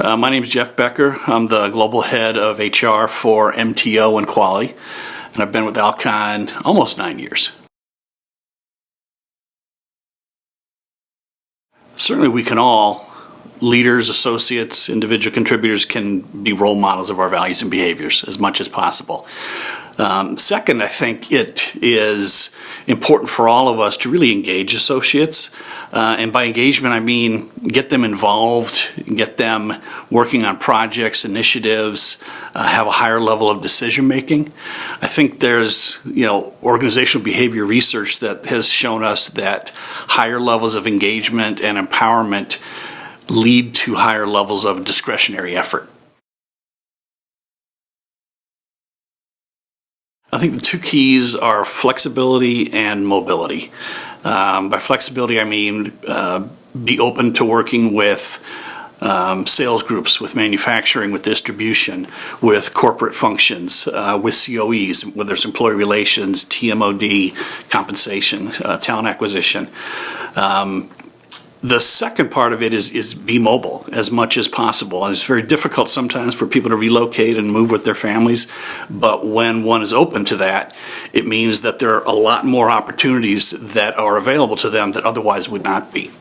My name is Jeff Becker. I'm the global head of HR for MTO and quality, and I've been with Alcon almost 9 years. Certainly we can all, leaders, associates, individual contributors, can be role models of our values and behaviors as much as possible. Second, I think it is important for all of us to really engage associates. And by engagement, I mean get them involved, get them working on projects, initiatives, have a higher level of decision making. I think there's, organizational behavior research that has shown us that higher levels of engagement and empowerment lead to higher levels of discretionary effort. I think the two keys are flexibility and mobility. By flexibility, I mean be open to working with sales groups, with manufacturing, with distribution, with corporate functions, with COEs, whether it's employee relations, TMOD, compensation, talent acquisition. The second part of it is be mobile as much as possible. And it's very difficult sometimes for people to relocate and move with their families, but when one is open to that, it means that there are a lot more opportunities that are available to them that otherwise would not be.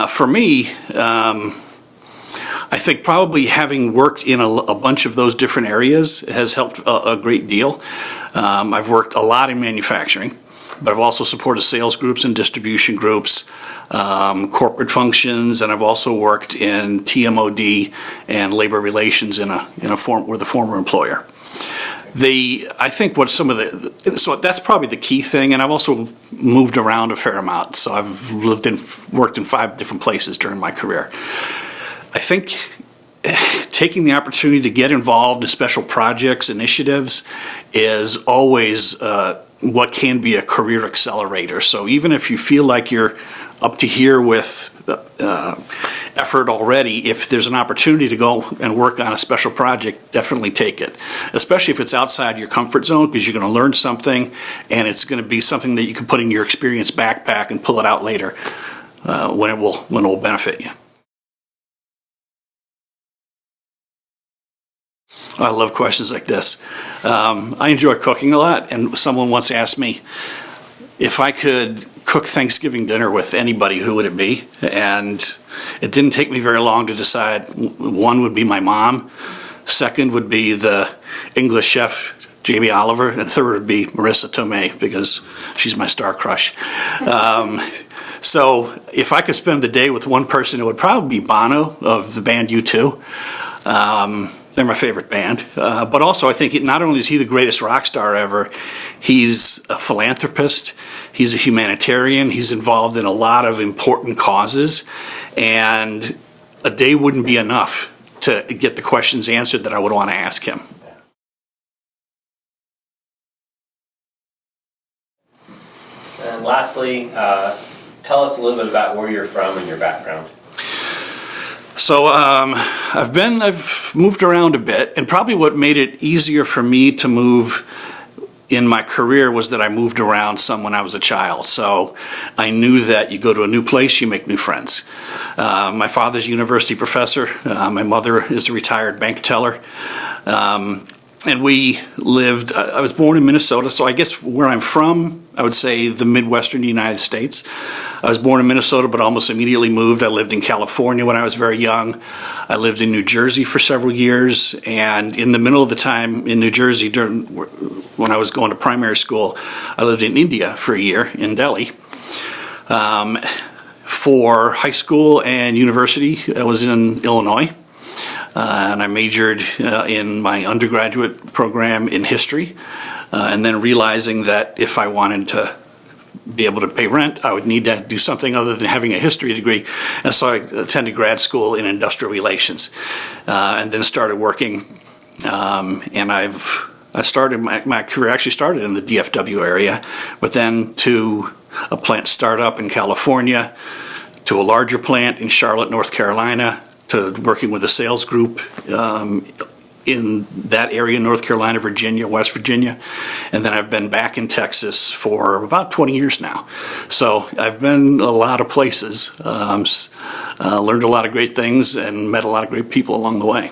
For me, I think probably having worked in a bunch of those different areas has helped a great deal. I've worked a lot in manufacturing, but I've also supported sales groups and distribution groups, corporate functions, and I've also worked in TMOD and labor relations with a former employer. I think so that's probably the key thing, and I've also moved around a fair amount. So I've worked in 5 different places during my career. I think taking the opportunity to get involved in special projects, initiatives, is always what can be a career accelerator. So even if you feel like you're up to here with effort already, if there's an opportunity to go and work on a special project, definitely take it. Especially if it's outside your comfort zone, because you're going to learn something, and it's going to be something that you can put in your experience backpack and pull it out later when it will benefit you. I love questions like this. I enjoy cooking a lot, and someone once asked me if I could cook Thanksgiving dinner with anybody, who would it be? And it didn't take me very long to decide. One would be my mom, second would be the English chef, Jamie Oliver, and third would be Marissa Tomei, because she's my star crush. So if I could spend the day with one person, it would probably be Bono of the band U2. They're my favorite band. But also, I think not only is he the greatest rock star ever, he's a philanthropist, he's a humanitarian, he's involved in a lot of important causes, and a day wouldn't be enough to get the questions answered that I would want to ask him. And lastly, tell us a little bit about where you're from and your background. So I've moved around a bit, and probably what made it easier for me to move in my career was that I moved around some when I was a child. So I knew that you go to a new place, you make new friends. My father's a university professor. My mother is a retired bank teller. And I was born in Minnesota, so I guess where I'm from, I would say the Midwestern United States. I was born in Minnesota, but almost immediately moved. I lived in California when I was very young. I lived in New Jersey for several years, and in the middle of the time in New Jersey, when I was going to primary school, I lived in India for a year, in Delhi. For high school and university, I was in Illinois. And I majored in my undergraduate program in history, and then realizing that if I wanted to be able to pay rent, I would need to do something other than having a history degree. And so I attended grad school in industrial relations, and then started working. And I started my career actually started in the DFW area, but then to a plant startup in California, to a larger plant in Charlotte, North Carolina, to working with a sales group in that area, North Carolina, Virginia, West Virginia. And then I've been back in Texas for about 20 years now. So I've been a lot of places. learned a lot of great things and met a lot of great people along the way.